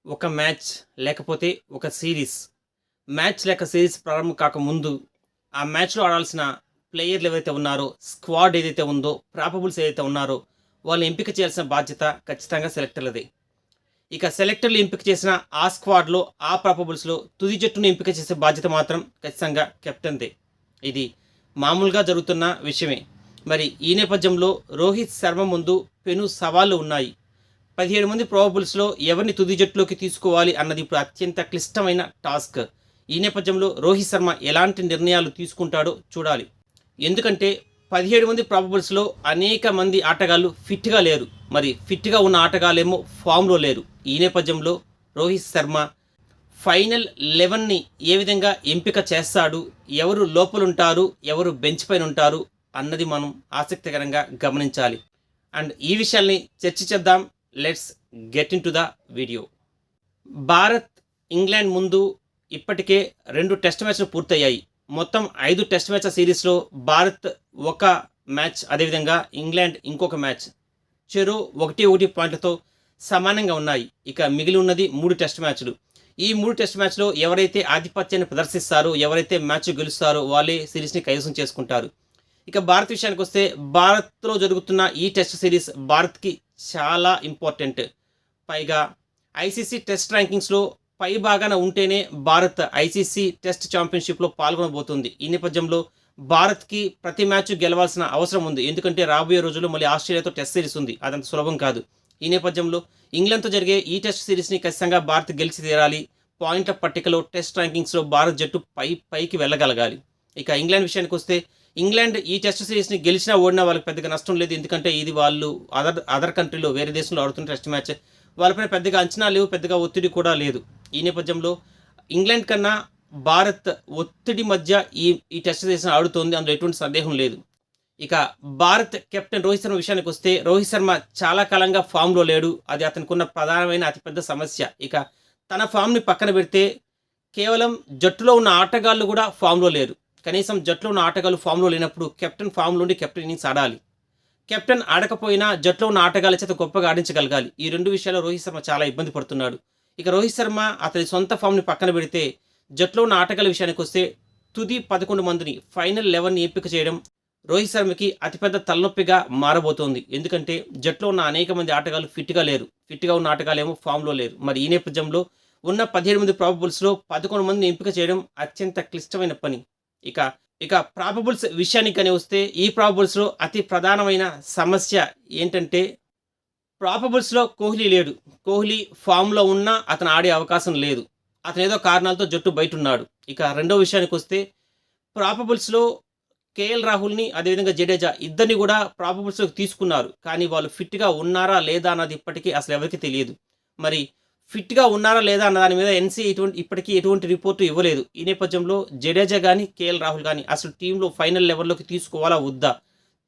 ఒక మ్యాచ్ లేకపోతే ఒక సీరీస్. మ్యాచ్ లేక సీరీస్ ప్రారంభం కాకముందు, ఆ మ్యాచ్‌లో ఆడాల్సిన ప్లేయర్లు ఎవరైతే ఉన్నారో, స్క్వాడ్ ఏదైతే ఉందో, ప్రాబబుల్స్ ఏదైతే ఉన్నారో, వాళ్ళని ఎంపిక చేయాల్సిన బాధ్యత ఖచ్చితంగా సెలెక్టర్లదే. ఇక సెలెక్టర్లు ఎంపిక చేసిన ఆ స్క్వాడ్‌లో, ఆ ప్రాబబుల్స్‌లో తుది జట్టును ఎంపిక చేసే బాధ్యత మాత్రం ఖచ్చితంగా కెప్టెన్‌దే. ఇది మామూలుగా జరుగుతున్న విషయమే. మరి ఈ నేపథ్యంలో రోహిత్ శర్మ ముందు పెను సవాళ్లు ఉన్నాయి. 17 మంది ప్రాబబుల్స్‌లో ఎవరిని తుది జట్టులోకి తీసుకోవాలి అన్నది ఇప్పుడు అత్యంత క్లిష్టమైన టాస్క్. ఈ నేపథ్యంలో రోహిత్ శర్మ ఎలాంటి నిర్ణయాలు తీసుకుంటాడో చూడాలి. ఎందుకంటే 17 మంది ప్రాబబుల్స్‌లో అనేక మంది ఆటగాళ్ళు ఫిట్‌గా లేరు. మరి ఫిట్‌గా ఉన్న ఆటగాళ్ళేమో ఫామ్‌లో లేరు. ఈ నేపథ్యంలో రోహిత్ శర్మ ఫైనల్ 11ని ఏ విధంగా ఎంపిక చేస్తాడు, ఎవరు లోపలుంటారు, ఎవరు బెంచ్ పైన ఉంటారు అన్నది మనం ఆసక్తికరంగా గమనించాలి. అండ్ ఈ విషయాల్ని చర్చించేద్దాం. Let's get into the video. Bharat, England ముందు ఇప్పటికే 2 టెస్ట్ మ్యాచ్లు పూర్తయ్యాయి. మొత్తం 5 టెస్ట్ మ్యాచ్ల సిరీస్‌లో భారత్ ఒక మ్యాచ్, అదేవిధంగా ఇంగ్లాండ్ ఇంకొక మ్యాచ్. చెరో 1-1 పాయింట్లతో సమానంగా ఉన్నాయి. ఇక మిగిలి ఉన్నది 3 టెస్ట్ మ్యాచ్లు. ఈ 3 టెస్ట్ మ్యాచ్‌లో ఎవరైతే ఆధిపత్యాన్ని ప్రదర్శిస్తారో, ఎవరైతే మ్యాచ్ గెలుస్తారో వాళ్ళే సిరీస్‌ని కైవసం చేసుకుంటారు. ఇక భారత్ విషయానికొస్తే, భారత్‌లో జరుగుతున్న ఈ టెస్ట్ సిరీస్ భారత్‌కి చాలా ఇంపార్టెంట్. పైగా ఐసీసీ టెస్ట్ ర్యాంకింగ్స్‌లో పై భాగాన ఉంటేనే భారత్ ఐసీసీ టెస్ట్ ఛాంపియన్‌షిప్‌లో పాల్గొనబోతుంది. ఈ నేపథ్యంలో భారత్‌కి ప్రతి మ్యాచ్ గెలవాల్సిన అవసరం ఉంది. ఎందుకంటే రాబోయే రోజుల్లో మళ్ళీ ఆస్ట్రేలియాతో టెస్ట్ సిరీస్ ఉంది. అదంత సులభం కాదు. ఈ నేపథ్యంలో ఇంగ్లాండ్‌తో జరిగే ఈ టెస్ట్ సిరీస్‌ని ఖచ్చితంగా భారత్ గెలిచి తీరాలి. పాయింట్ల పట్టికలో టెస్ట్ ర్యాంకింగ్స్‌లో భారత్ జట్టు పైకి వెళ్ళగలగాలి. ఇక ఇంగ్లాండ్ విషయానికొస్తే, ఇంగ్లాండ్ ఈ టెస్ట్ సిరీస్‌ని గెలిచినా, ఓడినా వాళ్ళకి పెద్దగా నష్టం లేదు. ఎందుకంటే ఇది వాళ్ళు అదర్ కంట్రీలో, వేరే దేశంలో ఆడుతున్న టెస్ట్ మ్యాచ్. వాళ్ళపైన పెద్దగా అంచనా లేవు, పెద్దగా ఒత్తిడి కూడా లేదు. ఈ నేపథ్యంలో ఇంగ్లాండ్ కన్నా భారత్ ఒత్తిడి మధ్య ఈ టెస్ట్ సిరీస్‌ని ఆడుతోంది. అందులో ఎటువంటి సందేహం లేదు. ఇక భారత్ కెప్టెన్ రోహిత్ శర్మ విషయానికొస్తే, రోహిత్ శర్మ చాలా కాలంగా ఫామ్‌లో లేడు. అది అతనికున్న ప్రధానమైన అతిపెద్ద సమస్య. ఇక తన ఫామ్‌ని పక్కన పెడితే, కేవలం జట్టులో ఉన్న ఆటగాళ్ళు కూడా ఫామ్‌లో లేరు. కనీసం జట్టులో ఉన్న ఆటగాళ్ళు ఫామ్‌లో లేనప్పుడు కెప్టెన్ ఫామ్‌లో ఉండి కెప్టెన్ ఇన్నింగ్స్ ఆడాలి. కెప్టెన్ ఆడకపోయినా జట్టులో ఉన్న ఆటగాళ్ళ చేత గొప్పగా ఆడించగలగాలి. ఈ 2 విషయాల్లో రోహిత్ శర్మ చాలా ఇబ్బంది పడుతున్నాడు. ఇక రోహిత్ శర్మ అతని సొంత ఫామ్‌ని పక్కన పెడితే, జట్టులో ఉన్న ఆటగాళ్ళ విషయానికొస్తే, తుది 11 మందిని, ఫైనల్ 11ని ఎంపిక చేయడం రోహిత్ శర్మకి అతిపెద్ద తలనొప్పిగా మారబోతోంది. ఎందుకంటే జట్టులో ఉన్న అనేక మంది ఆటగాళ్ళు ఫిట్‌గా లేరు. ఫిట్‌గా ఉన్న ఆటగాళ్ళేమో ఫామ్‌లో లేరు. మరి ఈ నేపథ్యంలో ఉన్న 17 మంది ప్రాబబుల్స్‌లో 11 మందిని ఎంపిక చేయడం అత్యంత క్లిష్టమైన పని. ఇక ప్రాబబుల్స్ విషయానికి గాని వస్తే, ఈ ప్రాబబుల్స్‌లో అతి ప్రధానమైన సమస్య ఏంటంటే, ప్రాబబుల్స్‌లో కోహ్లీ లేడు. కోహ్లీ ఫామ్‌లో ఉన్నా అతను ఆడే అవకాశం లేదు. అతనేదో కారణాలతో జట్టు బయటున్నాడు. ఇక రెండో విషయానికొస్తే, ప్రాబబుల్స్‌లో కేఎల్ రాహుల్‌ని, అదేవిధంగా జడేజా ఇద్దరిని కూడా ప్రాబబుల్స్‌లోకి తీసుకున్నారు. కానీ వాళ్ళు ఫిట్‌గా ఉన్నారా లేదా అన్నది ఇప్పటికీ అసలు ఎవరికీ తెలియదు. మరి ఫిట్‌గా ఉన్నారా లేదా అన్న దాని మీద ఎన్సీ ఇప్పటికీ ఎటువంటి రిపోర్ట్ ఇవ్వలేదు. ఈ నేపథ్యంలో జడేజా గానీ, కేఎల్ రాహుల్ గానీ అసలు టీంలో ఫైనల్ లెవెల్‌లోకి తీసుకోవాలా వద్దా?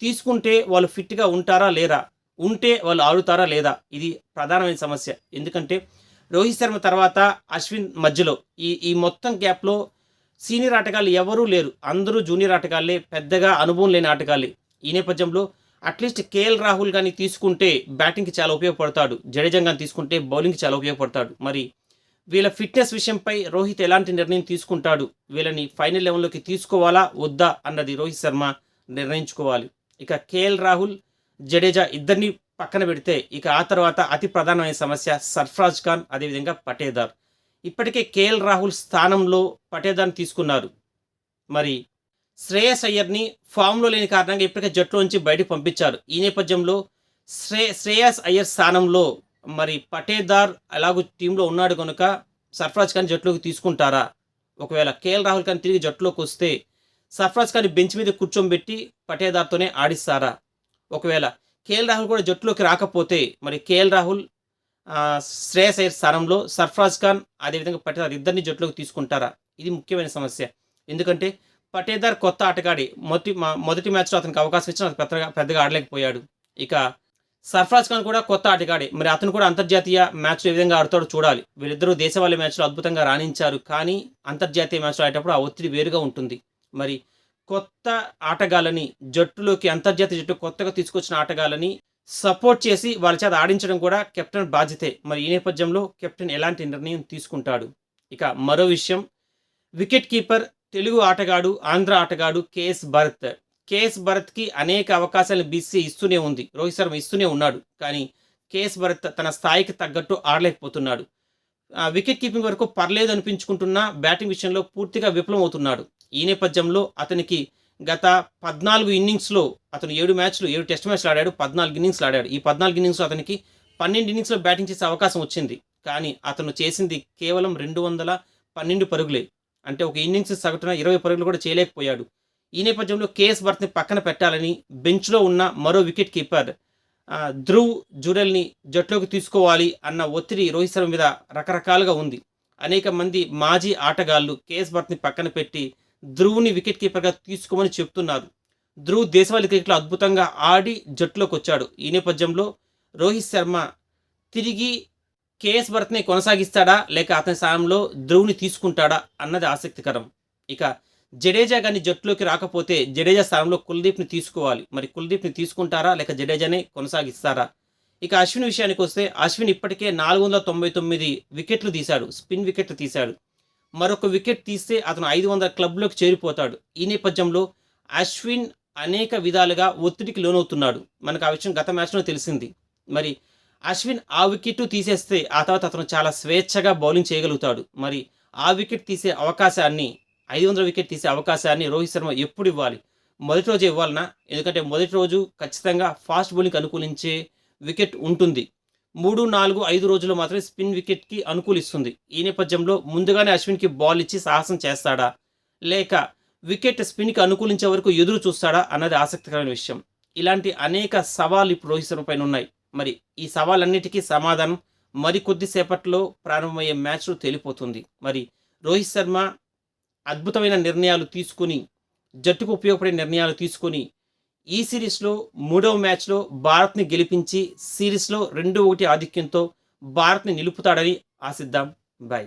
తీసుకుంటే వాళ్ళు ఫిట్‌గా ఉంటారా లేరా? ఉంటే వాళ్ళు ఆడుతారా లేదా? ఇది ప్రధానమైన సమస్య. ఎందుకంటే రోహిత్ శర్మ తర్వాత అశ్విన్ మధ్యలో ఈ మొత్తం గ్యాప్‌లో సీనియర్ ఆటగాళ్ళు ఎవరూ లేరు. అందరూ జూనియర్ ఆటగాళ్ళే, పెద్దగా అనుభవం లేని ఆటగాళ్ళే. ఈ నేపథ్యంలో అట్లీస్ట్ కేఎల్ రాహుల్ గాని తీసుకుంటే బ్యాటింగ్‌కి చాలా ఉపయోగపడతాడు. జడేజా గాని తీసుకుంటే బౌలింగ్‌కి చాలా ఉపయోగపడతాడు. మరి వీళ్ళ ఫిట్‌నెస్ విషయంపై రోహిత్ ఎలాంటి నిర్ణయం తీసుకుంటాడు? వీళ్ళని ఫైనల్ లెవెల్‌లోకి తీసుకోవాలా వద్దా అన్నది రోహిత్ శర్మ నిర్ణయించుకోవాలి. ఇక కేఎల్ రాహుల్, జడేజా ఇద్దరిని పక్కన పెడితే, ఇక ఆ తర్వాత అతి ప్రధానమైన సమస్య సర్ఫరాజ్ ఖాన్, అదేవిధంగా పటేదార్. ఇప్పటికే కేఎల్ రాహుల్ స్థానంలో పటేదార్‌ని తీసుకున్నారు. మరి శ్రేయస్ అయ్యర్‌ని ఫామ్‌లో లేని కారణంగా ఇప్పటికే జట్టులోంచి బయటకు పంపించారు. ఈ నేపథ్యంలో శ్రేయస్ అయ్యర్ స్థానంలో మరి పటేదార్ ఎలాగూ టీంలో ఉన్నాడు కనుక సర్ఫరాజ్ ఖాన్ జట్టులోకి తీసుకుంటారా? ఒకవేళ కేఎల్ రాహుల్ ఖాన్ తిరిగి జట్టులోకి వస్తే, సర్ఫరాజ్ ఖాన్ బెంచ్ మీద కూర్చోబెట్టి పటేదార్‌తోనే ఆడిస్తారా? ఒకవేళ కేఎల్ రాహుల్ కూడా జట్టులోకి రాకపోతే, మరి కేఎల్ రాహుల్, శ్రేయస్ అయ్యర్ స్థానంలో సర్ఫరాజ్ ఖాన్, అదేవిధంగా పటేదార్ ఇద్దరిని జట్టులోకి తీసుకుంటారా? ఇది ముఖ్యమైన సమస్య. ఎందుకంటే పటేదార్ కొత్త ఆటగాడే. మొదటి మ్యాచ్‌లో అతనికి అవకాశం ఇచ్చినా పెద్దగా ఆడలేకపోయాడు. ఇక సర్ఫరాజ్ ఖాన్ కూడా కొత్త ఆటగాడే. మరి అతను కూడా అంతర్జాతీయ మ్యాచ్‌లో ఏ విధంగా ఆడతాడో చూడాలి. వీళ్ళిద్దరూ దేశవాళీ మ్యాచ్‌లో అద్భుతంగా రాణించారు. కానీ అంతర్జాతీయ మ్యాచ్‌లో ఆడేటప్పుడు ఆ ఒత్తిడి వేరుగా ఉంటుంది. మరి కొత్త ఆటగాళ్ళని జట్టులోకి, అంతర్జాతీయ జట్టు కొత్తగా తీసుకొచ్చిన ఆటగాళ్ళని సపోర్ట్ చేసి వాళ్ళ చేత ఆడించడం కూడా కెప్టెన్ బాధ్యతే. మరి ఈ నేపథ్యంలో కెప్టెన్ ఎలాంటి నిర్ణయం తీసుకుంటాడు? ఇక మరో విషయం, వికెట్ కీపర్ తెలుగు ఆటగాడు, ఆంధ్ర ఆటగాడు కేఎస్ భరత్. కేఎస్ భరత్‌కి అనేక అవకాశాలను బీసీసీ ఇస్తూనే ఉంది. రోహిత్ శర్మ ఇస్తూనే ఉన్నాడు. కానీ కేఎస్ భరత్ తన స్థాయికి తగ్గట్టు ఆడలేకపోతున్నాడు. వికెట్ కీపింగ్ వరకు పర్లేదు అనిపించుకుంటున్నా బ్యాటింగ్ విషయంలో పూర్తిగా విఫలమవుతున్నాడు. ఈ నేపథ్యంలో అతనికి గత 14 ఇన్నింగ్స్‌లో అతను 7 టెస్ట్ మ్యాచ్‌లు ఆడాడు. 14 ఇన్నింగ్స్‌లు ఆడాడు. ఈ 14 ఇన్నింగ్స్‌లో అతనికి 12 ఇన్నింగ్స్‌లో బ్యాటింగ్ చేసే అవకాశం వచ్చింది. కానీ అతను చేసింది కేవలం 212 పరుగులే. అంటే ఒక ఇన్నింగ్స్ సగటున 20 పరుగులు కూడా చేయలేకపోయాడు. ఈ నేపథ్యంలో కేఎస్ భరత్‌ని పక్కన పెట్టాలని బెంచ్‌లో ఉన్న మరో వికెట్ కీపర్ ధ్రువ్ జురెల్‌ని జట్టులోకి తీసుకోవాలి అన్న ఒత్తిడి రోహిత్ శర్మ మీద రకరకాలుగా ఉంది. అనేక మంది మాజీ ఆటగాళ్లు కేఎస్ భరత్‌ని పక్కన పెట్టి ధ్రువ్‌ని వికెట్ కీపర్‌గా తీసుకోమని చెప్తున్నారు. ధ్రువ్ దేశవాళీ క్రికెట్‌లో అద్భుతంగా ఆడి జట్టులోకి వచ్చాడు. ఈ నేపథ్యంలో రోహిత్ శర్మ తిరిగి కేఎస్ భరత్‌ని కొనసాగిస్తాడా? లేక అతని స్థానంలో ధ్రువ్‌ని తీసుకుంటాడా? అన్నది ఆసక్తికరం. ఇక జడేజా గాని జట్టులోకి రాకపోతే జడేజా స్థానంలో కుల్దీప్‌ని తీసుకోవాలి. మరి కుల్దీప్‌ని తీసుకుంటారా? లేక జడేజానే కొనసాగిస్తారా? ఇక అశ్విన్ విషయానికొస్తే అశ్విన్ ఇప్పటికే 499 వికెట్లు తీశాడు. స్పిన్ వికెట్లు తీశాడు. మరొక వికెట్ తీస్తే అతను 500 క్లబ్‌లోకి చేరిపోతాడు. ఈ నేపథ్యంలో అశ్విన్ అనేక విధాలుగా ఒత్తిడికి లోనవుతున్నాడు. మనకు ఆ విషయం గత మ్యాచ్‌లో తెలిసింది. మరి అశ్విన్ ఆ వికెట్ తీసేస్తే ఆ తర్వాత అతను చాలా స్వేచ్ఛగా బౌలింగ్ చేయగలుగుతాడు. మరి ఆ వికెట్ తీసే అవకాశాన్ని 500 వికెట్ తీసే అవకాశాన్ని రోహిత్ శర్మ ఎప్పుడు ఇవ్వాలి? మొదటి రోజే ఇవ్వాలనా? ఎందుకంటే మొదటి రోజు ఖచ్చితంగా ఫాస్ట్ బౌలింగ్‌కి అనుకూలించే వికెట్ ఉంటుంది. 3, 4, 5 రోజుల్లో మాత్రమే స్పిన్ వికెట్‌కి అనుకూలిస్తుంది. ఈ నేపథ్యంలో ముందుగానే అశ్విన్‌కి బాల్ ఇచ్చి సాహసం చేస్తాడా? లేక వికెట్ స్పిన్‌కి అనుకూలించే వరకు ఎదురు చూస్తాడా? అన్నది ఆసక్తికరమైన విషయం. ఇలాంటి అనేక సవాళ్లు ఇప్పుడు రోహిత్ శర్మ పైన ఉన్నాయి. మరి ఈ సవాళ్ళన్నిటికీ సమాధానం మరికొద్ది సేపట్లో ప్రారంభమయ్యే మ్యాచ్‌లో తేలిపోతుంది. మరి రోహిత్ శర్మ అద్భుతమైన నిర్ణయాలు తీసుకొని, జట్టుకు ఉపయోగపడే నిర్ణయాలు తీసుకొని, ఈ సిరీస్‌లో మూడవ మ్యాచ్‌లో భారత్‌ని గెలిపించి సిరీస్‌లో 2-1 ఆధిక్యంతో భారత్‌ని నిలుపుతాడని ఆశిద్దాం. బై.